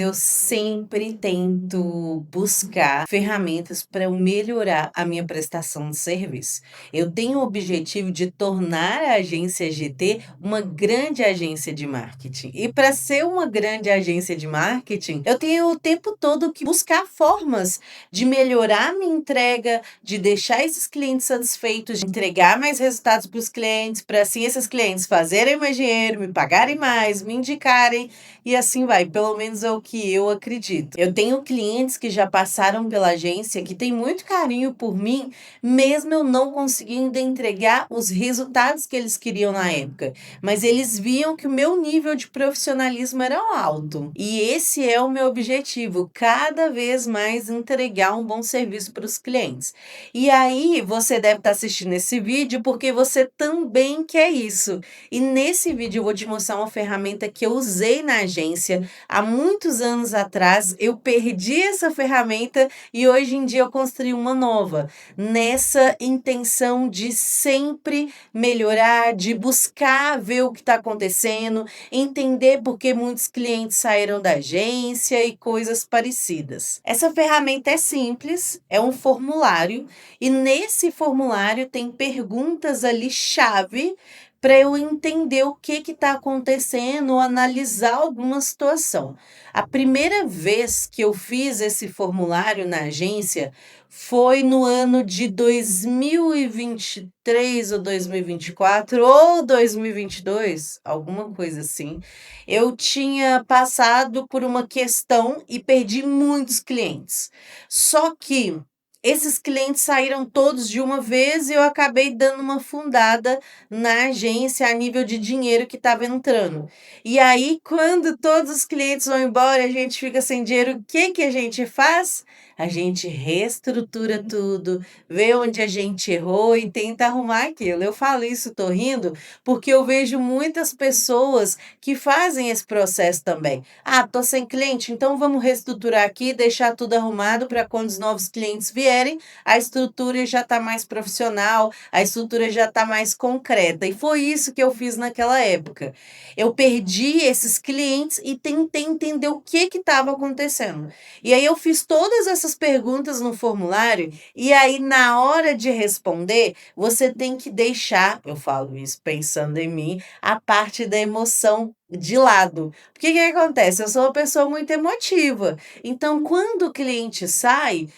Eu sempre tento buscar ferramentas para eu melhorar a minha prestação de serviço. Eu tenho o objetivo de tornar a agência GT uma grande agência de marketing. E para ser uma grande agência de marketing, eu tenho o tempo todo que buscar formas de melhorar a minha entrega, de deixar esses clientes satisfeitos, de entregar mais resultados para os clientes, para assim esses clientes fazerem mais dinheiro, me pagarem mais, me indicarem. E assim vai, pelo menos é o que eu acredito. Eu tenho clientes que já passaram pela agência que têm muito carinho por mim, mesmo eu não conseguindo entregar os resultados que eles queriam na época. Mas eles viam que o meu nível de profissionalismo era alto. E esse é o meu objetivo, cada vez mais entregar um bom serviço para os clientes. E aí, você deve estar assistindo esse vídeo porque você também quer isso. E nesse vídeo eu vou te mostrar uma ferramenta que eu usei na agência há muitos anos atrás. Eu perdi essa ferramenta e hoje em dia eu construí uma nova, nessa intenção de sempre melhorar, de buscar ver o que está acontecendo, entender por que muitos clientes saíram da agência e coisas parecidas. Essa ferramenta é simples, é um formulário e nesse formulário tem perguntas ali chave para eu entender o que está acontecendo ou analisar alguma situação. A primeira vez que eu fiz esse formulário na agência foi no ano de 2023 ou 2024 ou 2022, alguma coisa assim. Eu tinha passado por uma questão e perdi muitos clientes. Só que esses clientes saíram todos de uma vez e eu acabei dando uma fundada na agência a nível de dinheiro que estava entrando. E aí, quando todos os clientes vão embora, a gente fica sem dinheiro, o que que a gente faz? A gente reestrutura tudo, vê onde a gente errou e tenta arrumar aquilo. Eu falo isso, tô rindo, porque eu vejo muitas pessoas que fazem esse processo também. Ah, tô sem cliente, então vamos reestruturar aqui, deixar tudo arrumado para quando os novos clientes vierem, a estrutura já está mais profissional, a estrutura já está mais concreta. E foi isso que eu fiz naquela época. Eu perdi esses clientes e tentei entender o que estava acontecendo. E aí eu fiz todas essas perguntas no formulário, e aí na hora de responder, você tem que deixar, eu falo isso pensando em mim, a parte da emoção de lado. Porque o que acontece? Eu sou uma pessoa muito emotiva. Então, quando o cliente sai,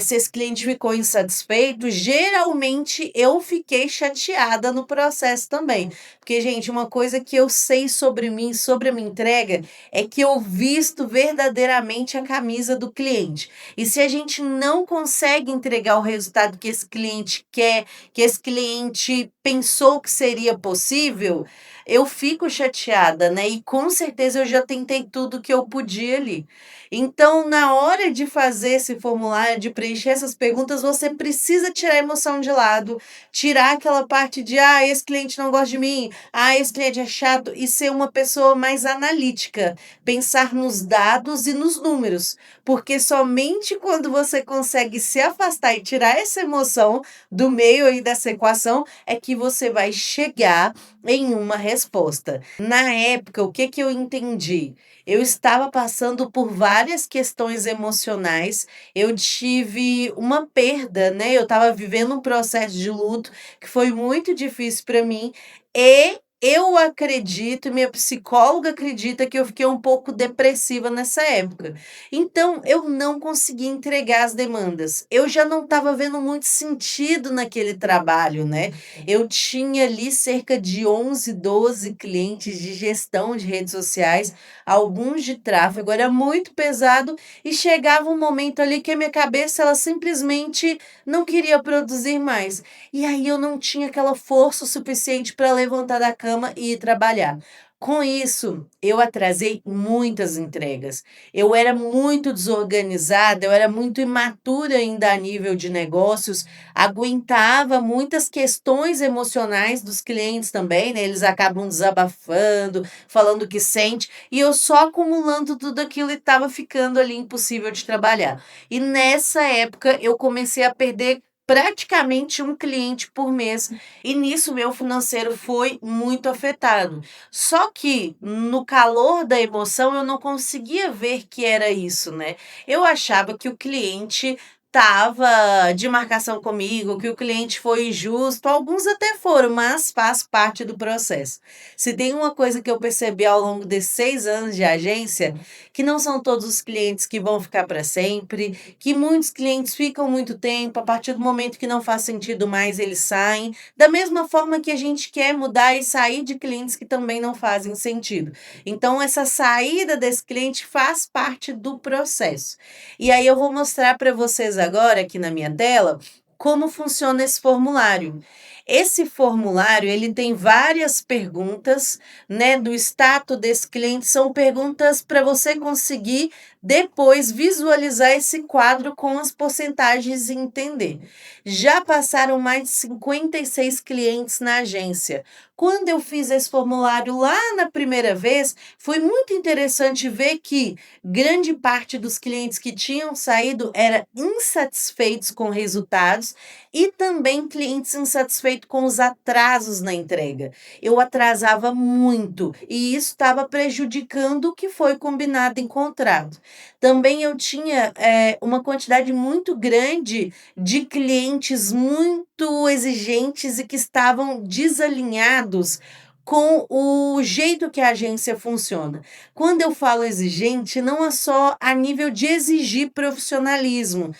se esse cliente ficou insatisfeito, geralmente eu fiquei chateada no processo também. Porque, gente, uma coisa que eu sei sobre mim, sobre a minha entrega, é que eu visto verdadeiramente a camisa do cliente. E se a gente não consegue entregar o resultado que esse cliente quer, que esse cliente pensou que seria possível, eu fico chateada, né? E com certeza eu já tentei tudo que eu podia ali. Então, na hora de fazer esse formulário, de preencher essas perguntas, você precisa tirar a emoção de lado, tirar aquela parte de, esse cliente não gosta de mim, esse cliente é chato, e ser uma pessoa mais analítica, pensar nos dados e nos números, porque somente quando você consegue se afastar e tirar essa emoção do meio aí dessa equação é que você vai chegar em uma resposta. Na época, o que que eu entendi? Eu estava passando por várias questões emocionais, eu tive uma perda, né? Eu estava vivendo um processo de luto que foi muito difícil para mim e eu acredito, minha psicóloga acredita que eu fiquei um pouco depressiva nessa época. Então, eu não consegui entregar as demandas. Eu já não estava vendo muito sentido naquele trabalho, né? Eu tinha ali cerca de 11, 12 clientes de gestão de redes sociais, alguns de tráfego, era muito pesado e chegava um momento ali que a minha cabeça ela simplesmente não queria produzir mais. E aí eu não tinha aquela força suficiente para levantar da cama e ir trabalhar. Com isso, eu atrasei muitas entregas. Eu era muito desorganizada, eu era muito imatura ainda a nível de negócios, aguentava muitas questões emocionais dos clientes também, né? Eles acabam desabafando, falando o que sente, e eu só acumulando tudo aquilo e estava ficando ali impossível de trabalhar. E nessa época eu comecei a perder praticamente um cliente por mês, e nisso meu financeiro foi muito afetado. Só que no calor da emoção eu não conseguia ver que era isso, né. Eu achava que o cliente estava de marcação comigo, que o cliente foi injusto, alguns até foram, mas faz parte do processo. Se tem uma coisa que eu percebi ao longo desses 6 anos de agência, que não são todos os clientes que vão ficar para sempre, que muitos clientes ficam muito tempo, a partir do momento que não faz sentido mais, eles saem, da mesma forma que a gente quer mudar e sair de clientes que também não fazem sentido. Então, essa saída desse cliente faz parte do processo. E aí eu vou mostrar para vocês agora, aqui na minha tela, como funciona esse formulário. Esse formulário, ele tem várias perguntas, né, do status desse cliente, são perguntas para você conseguir depois visualizar esse quadro com as porcentagens e entender. Já passaram mais de 56 clientes na agência. Quando eu fiz esse formulário lá na primeira vez, foi muito interessante ver que grande parte dos clientes que tinham saído era insatisfeitos com resultados e também clientes insatisfeitos com os atrasos na entrega. Eu atrasava muito e isso estava prejudicando o que foi combinado em contrato. Também eu tinha, uma quantidade muito grande de clientes muito exigentes e que estavam desalinhados com o jeito que a agência funciona. Quando eu falo exigente, não é só a nível de exigir profissionalismo,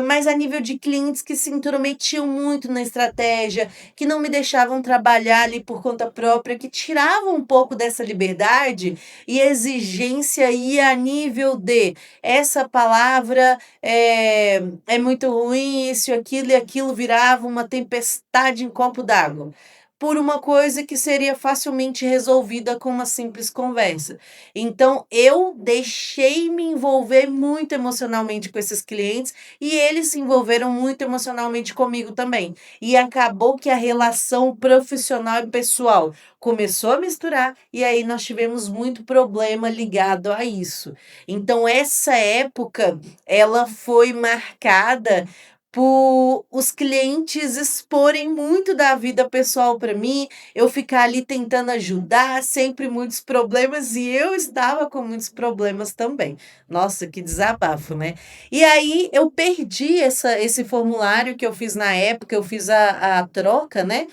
mas a nível de clientes que se intrometiam muito na estratégia, que não me deixavam trabalhar ali por conta própria, que tiravam um pouco dessa liberdade e exigência ia a nível de essa palavra é muito ruim, isso e aquilo virava uma tempestade em copo d'água. Por uma coisa que seria facilmente resolvida com uma simples conversa. Então, eu deixei me envolver muito emocionalmente com esses clientes e eles se envolveram muito emocionalmente comigo também. E acabou que a relação profissional e pessoal começou a misturar e aí nós tivemos muito problema ligado a isso. Então, essa época, ela foi marcada por os clientes exporem muito da vida pessoal para mim, eu ficar ali tentando ajudar, sempre muitos problemas e eu estava com muitos problemas também. Nossa, que desabafo, né. E aí eu perdi esse formulário que eu fiz na época, eu fiz a troca, né,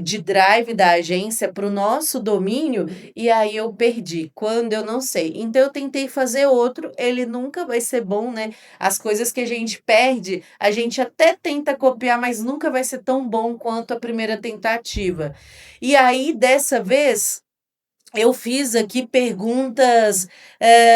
de drive da agência para o nosso domínio, e aí eu perdi, quando eu não sei. Então eu tentei fazer outro, ele nunca vai ser bom, né, as coisas que a gente perde, a gente até tenta copiar, mas nunca vai ser tão bom quanto a primeira tentativa. E aí, dessa vez, eu fiz aqui perguntas,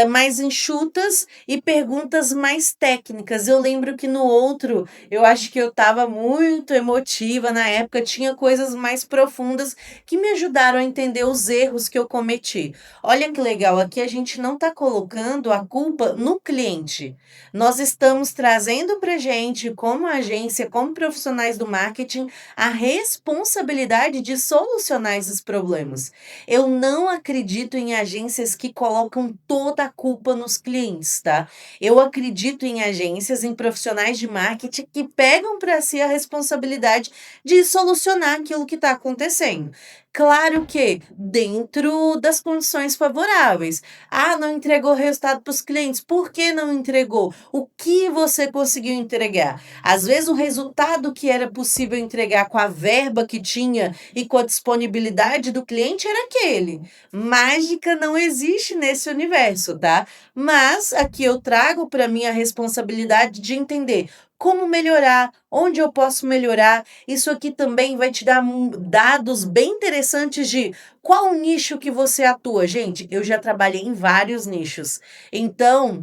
mais enxutas e perguntas mais técnicas. Eu lembro que no outro, eu acho que eu estava muito emotiva na época, tinha coisas mais profundas que me ajudaram a entender os erros que eu cometi. Olha que legal, aqui a gente não está colocando a culpa no cliente. Nós estamos trazendo para gente, como agência, como profissionais do marketing, a responsabilidade de solucionar esses problemas. Eu não acredito em agências que colocam toda a culpa nos clientes, tá? Eu acredito em agências, em profissionais de marketing que pegam para si a responsabilidade de solucionar aquilo que está acontecendo. Claro que dentro das condições favoráveis. Ah, não entregou resultado para os clientes. Por que não entregou? O que você conseguiu entregar? Às vezes o resultado que era possível entregar com a verba que tinha e com a disponibilidade do cliente era aquele. Mágica não existe nesse universo, tá? Mas aqui eu trago para mim a responsabilidade de entender como melhorar, onde eu posso melhorar. Isso aqui também vai te dar dados bem interessantes de qual o nicho que você atua. Gente, eu já trabalhei em vários nichos. Então,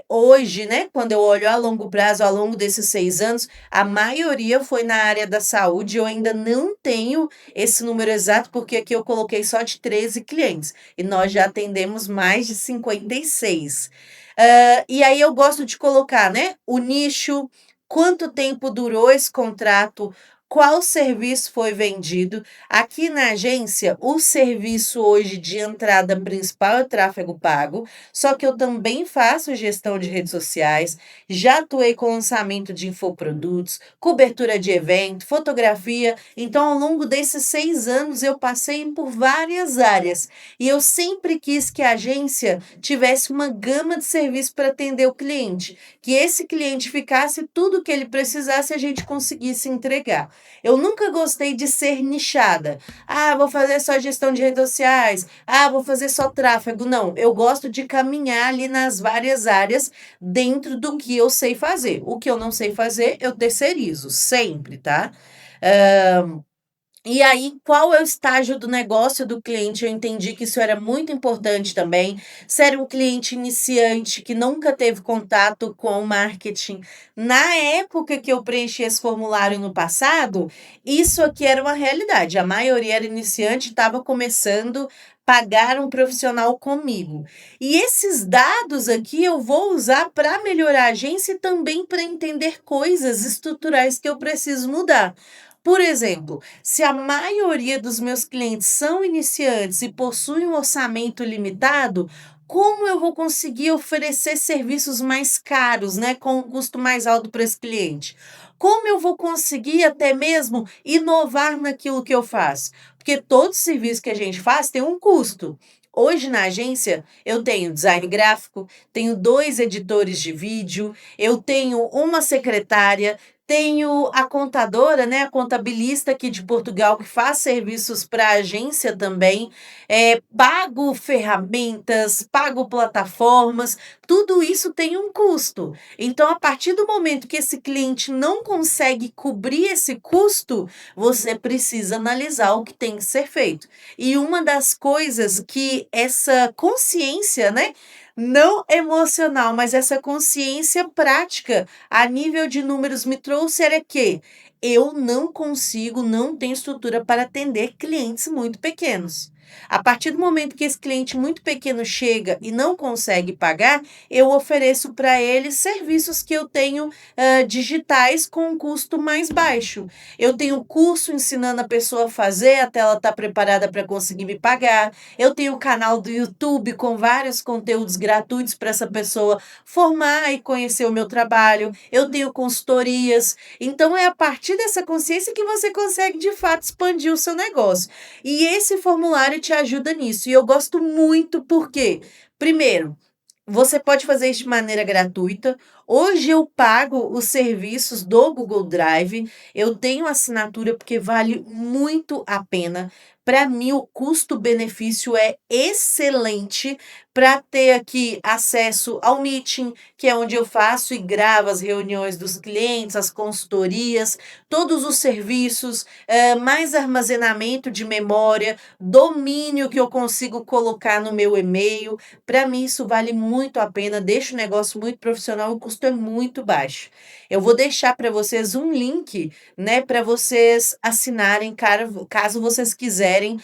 hoje, né, quando eu olho a longo prazo, ao longo desses 6 anos, a maioria foi na área da saúde. Eu ainda não tenho esse número exato, porque aqui eu coloquei só de 13 clientes e nós já atendemos mais de 56. E aí eu gosto de colocar, né, o nicho, quanto tempo durou esse contrato, qual serviço foi vendido. Aqui na agência, o serviço hoje de entrada principal é o tráfego pago, só que eu também faço gestão de redes sociais, já atuei com lançamento de infoprodutos, cobertura de evento, fotografia. Então, ao longo desses 6 anos, eu passei por várias áreas e eu sempre quis que a agência tivesse uma gama de serviço para atender o cliente, que esse cliente ficasse tudo o que ele precisasse e a gente conseguisse entregar. Eu nunca gostei de ser nichada. Ah, vou fazer só gestão de redes sociais. Ah, vou fazer só tráfego. Não, eu gosto de caminhar ali nas várias áreas dentro do que eu sei fazer. O que eu não sei fazer, eu terceirizo, sempre, tá? Hã, e aí, qual é o estágio do negócio do cliente? Eu entendi que isso era muito importante também. Se era um cliente iniciante que nunca teve contato com o marketing, na época que eu preenchi esse formulário no passado, isso aqui era uma realidade. A maioria era iniciante, estava começando, pagar um profissional comigo. E esses dados aqui eu vou usar para melhorar a agência e também para entender coisas estruturais que eu preciso mudar. Por exemplo, se a maioria dos meus clientes são iniciantes e possuem um orçamento limitado, como eu vou conseguir oferecer serviços mais caros, né, com um custo mais alto para esse cliente? Como eu vou conseguir até mesmo inovar naquilo que eu faço? Porque todo serviço que a gente faz tem um custo. Hoje na agência eu tenho design gráfico, tenho 2 editores de vídeo, eu tenho uma secretária, tenho a contadora, né, a contabilista aqui de Portugal que faz serviços para a agência também, pago ferramentas, pago plataformas, tudo isso tem um custo. Então, a partir do momento que esse cliente não consegue cobrir esse custo, você precisa analisar o que tem que ser feito. E uma das coisas que essa consciência, né, não emocional, mas essa consciência prática a nível de números me trouxe era que eu não consigo, não tenho estrutura para atender clientes muito pequenos. A partir do momento que esse cliente muito pequeno chega e não consegue pagar, eu ofereço para ele serviços que eu tenho digitais com um custo mais baixo. Eu tenho curso ensinando a pessoa a fazer até ela estar preparada para conseguir me pagar. Eu tenho o canal do YouTube com vários conteúdos gratuitos para essa pessoa formar e conhecer o meu trabalho. Eu tenho consultorias. Então, é a partir dessa consciência que você consegue, de fato, expandir o seu negócio. E esse formulário te ajuda nisso. E eu gosto muito porque, primeiro, você pode fazer isso de maneira gratuita. Hoje eu pago os serviços do Google Drive. Eu tenho assinatura porque vale muito a pena. Para mim, o custo-benefício é excelente para ter aqui acesso ao Meeting, que é onde eu faço e gravo as reuniões dos clientes, as consultorias, todos os serviços, mais armazenamento de memória, domínio que eu consigo colocar no meu e-mail. Para mim, isso vale muito a pena, deixa o negócio muito profissional, o custo é muito baixo. Eu vou deixar para vocês um link, né, para vocês assinarem, caso vocês quiserem,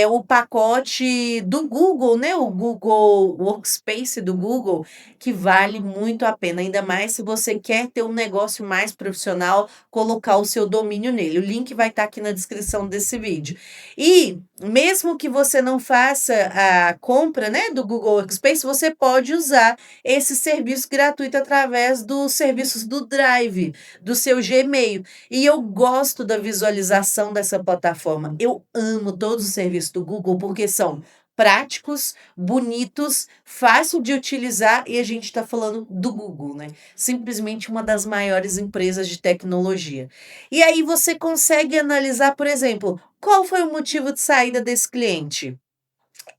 o pacote do Google, né, o Google Workspace do Google, que vale muito a pena, ainda mais se você quer ter um negócio mais profissional, colocar o seu domínio nele. O link vai estar aqui na descrição desse vídeo. E mesmo que você não faça a compra, né, do Google Workspace, você pode usar esse serviço gratuito através dos serviços do Drive, do seu Gmail. E eu gosto da visualização dessa plataforma. Eu amo todos os serviços do Google porque são práticos, bonitos, fácil de utilizar e a gente está falando do Google, né? Simplesmente uma das maiores empresas de tecnologia. E aí você consegue analisar, por exemplo, qual foi o motivo de saída desse cliente?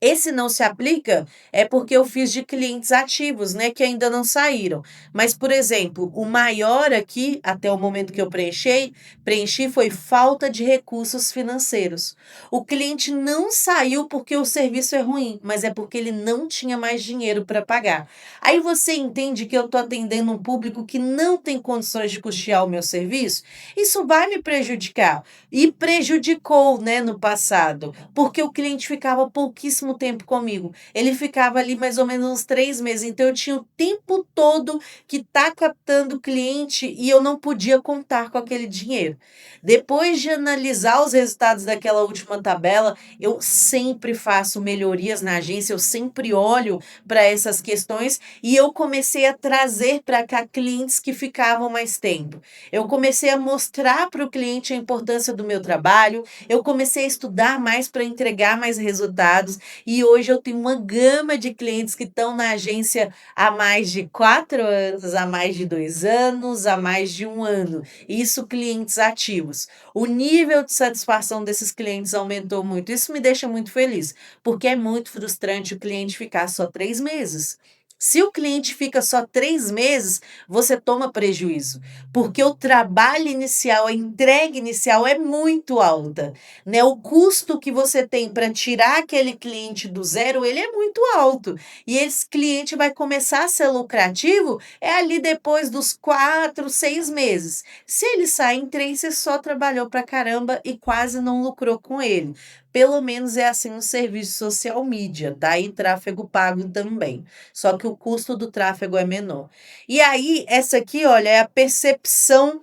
Esse não se aplica é porque eu fiz de clientes ativos, né, que ainda não saíram. Mas, por exemplo, o maior aqui, até o momento que eu preenchi foi falta de recursos financeiros. O cliente não saiu porque o serviço é ruim, mas é porque ele não tinha mais dinheiro para pagar. Aí você entende que eu estou atendendo um público que não tem condições de custear o meu serviço? Isso vai me prejudicar. E prejudicou, né, no passado, porque o cliente ficava pouquíssimo pouquíssimo tempo comigo. Ele ficava ali mais ou menos uns 3 meses, então eu tinha o tempo todo que tá captando cliente e eu não podia contar com aquele dinheiro. Depois de analisar os resultados daquela última tabela, eu sempre faço melhorias na agência, eu sempre olho para essas questões e eu comecei a trazer para cá clientes que ficavam mais tempo. Eu comecei a mostrar para o cliente a importância do meu trabalho, eu comecei a estudar mais para entregar mais resultados e hoje eu tenho uma gama de clientes que estão na agência há mais de 4 anos, há mais de 2 anos, há mais de 1 ano. Isso clientes ativos. O nível de satisfação desses clientes aumentou muito. Isso me deixa muito feliz, porque é muito frustrante o cliente ficar só 3 meses. Se o cliente fica só 3 meses, você toma prejuízo, porque o trabalho inicial, a entrega inicial é muito alta, né? O custo que você tem para tirar aquele cliente do zero, ele é muito alto. E esse cliente vai começar a ser lucrativo ali depois dos 4, 6 meses. Se ele sai em 3, você só trabalhou para caramba e quase não lucrou com ele. Pelo menos é assim no serviço social media, tá? E tráfego pago também. Só que o custo do tráfego é menor. E aí, essa aqui, olha, é a percepção.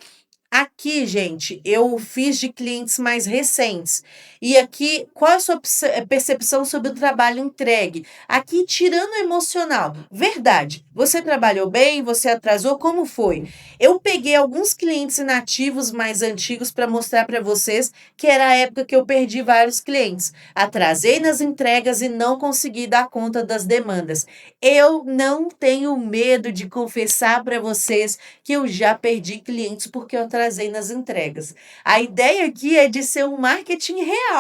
Aqui, gente, eu fiz de clientes mais recentes. E aqui, qual é a sua percepção sobre o trabalho entregue? Aqui, tirando o emocional, verdade, você trabalhou bem, você atrasou, como foi? Eu peguei alguns clientes inativos mais antigos para mostrar para vocês que era a época que eu perdi vários clientes. Atrasei nas entregas e não consegui dar conta das demandas. Eu não tenho medo de confessar para vocês que eu já perdi clientes porque eu atrasei nas entregas. A ideia aqui é de ser um marketing real,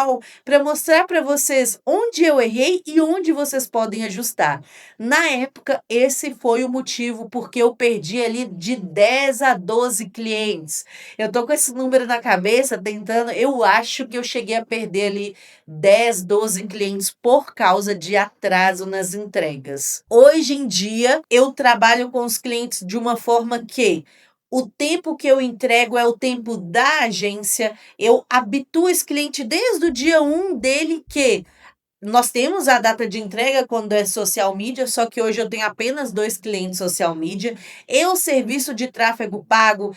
para mostrar para vocês onde eu errei e onde vocês podem ajustar. Na época, esse foi o motivo porque eu perdi ali de 10 a 12 clientes. Eu tô com esse número na cabeça, tentando, eu acho que eu cheguei a perder ali 10, 12 clientes por causa de atraso nas entregas. Hoje em dia, eu trabalho com os clientes de uma forma que o tempo que eu entrego é o tempo da agência. Eu habituo esse cliente desde o dia 1 dele que nós temos a data de entrega quando é social media, só que hoje eu tenho apenas 2 clientes social media. E o serviço de tráfego pago,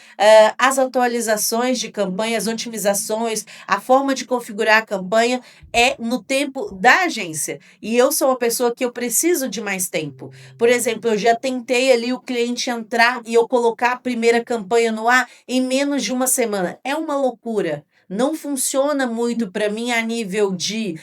as atualizações de campanha, as otimizações, a forma de configurar a campanha é no tempo da agência. E eu sou uma pessoa que eu preciso de mais tempo. Por exemplo, eu já tentei ali o cliente entrar e eu colocar a primeira campanha no ar em menos de uma semana. É uma loucura. Não funciona muito para mim a nível de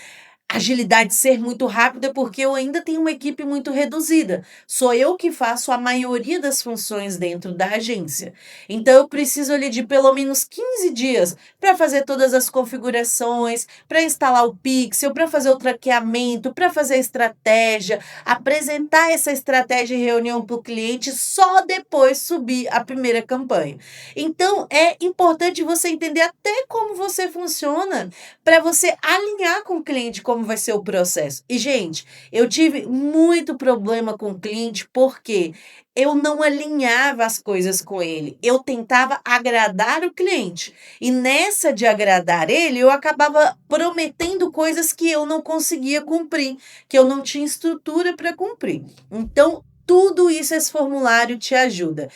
agilidade ser muito rápida, porque eu ainda tenho uma equipe muito reduzida. Sou eu que faço a maioria das funções dentro da agência. Então eu preciso ali de pelo menos 15 dias para fazer todas as configurações, para instalar o pixel, para fazer o traqueamento, para fazer a estratégia, apresentar essa estratégia em reunião para o cliente, só depois subir a primeira campanha. Então é importante você entender até como você funciona para você alinhar com o cliente como vai ser o processo. E, gente, eu tive muito problema com o cliente porque eu não alinhava as coisas com ele. Eu tentava agradar o cliente. E nessa de agradar ele, eu acabava prometendo coisas que eu não conseguia cumprir, que eu não tinha estrutura para cumprir. Então, tudo isso esse formulário te ajuda.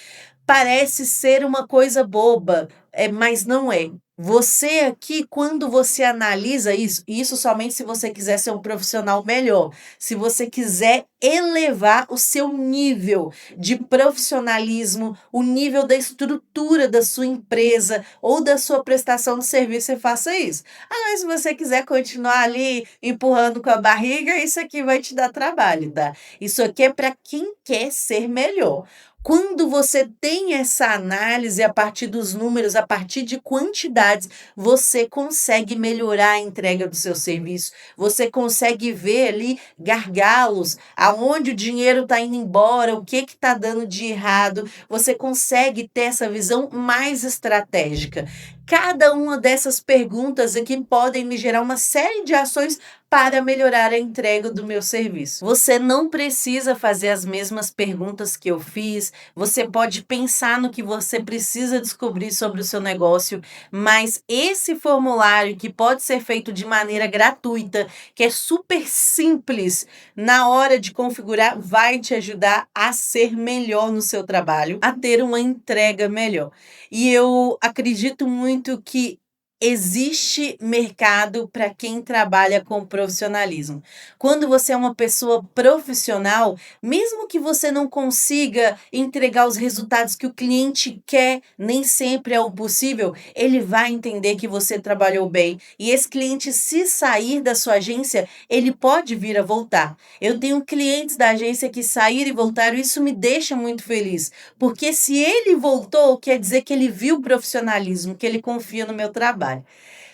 Parece ser uma coisa boba, mas não é. Você aqui, quando você analisa isso, e isso somente se você quiser ser um profissional melhor, se você quiser elevar o seu nível de profissionalismo, o nível da estrutura da sua empresa ou da sua prestação de serviço, você faça isso. Mas se você quiser continuar ali empurrando com a barriga, isso aqui vai te dar trabalho, tá? Isso aqui é para quem quer ser melhor. Quando você tem essa análise a partir dos números, a partir de quantidades, você consegue melhorar a entrega do seu serviço, você consegue ver ali gargalos, aonde o dinheiro está indo embora, o que está dando de errado, você consegue ter essa visão mais estratégica. Cada uma dessas perguntas aqui podem me gerar uma série de ações para melhorar a entrega do meu serviço. Você não precisa fazer as mesmas perguntas que eu fiz, você pode pensar no que você precisa descobrir sobre o seu negócio, mas esse formulário que pode ser feito de maneira gratuita, que é super simples na hora de configurar, vai te ajudar a ser melhor no seu trabalho, a ter uma entrega melhor. E eu acredito muito que existe mercado para quem trabalha com profissionalismo. Quando você é uma pessoa profissional, mesmo que você não consiga entregar os resultados que o cliente quer, nem sempre é o possível, ele vai entender que você trabalhou bem. E esse cliente, se sair da sua agência, ele pode vir a voltar. Eu tenho clientes da agência que saíram e voltaram, e isso me deixa muito feliz, porque se ele voltou, quer dizer que ele viu o profissionalismo, que ele confia no meu trabalho.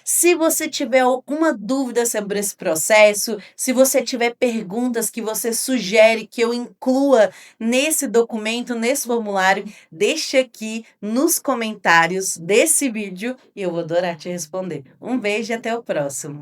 Se você tiver alguma dúvida sobre esse processo, se você tiver perguntas que você sugere que eu inclua nesse documento, nesse formulário, deixa aqui nos comentários desse vídeo e eu vou adorar te responder. Um beijo e até o próximo.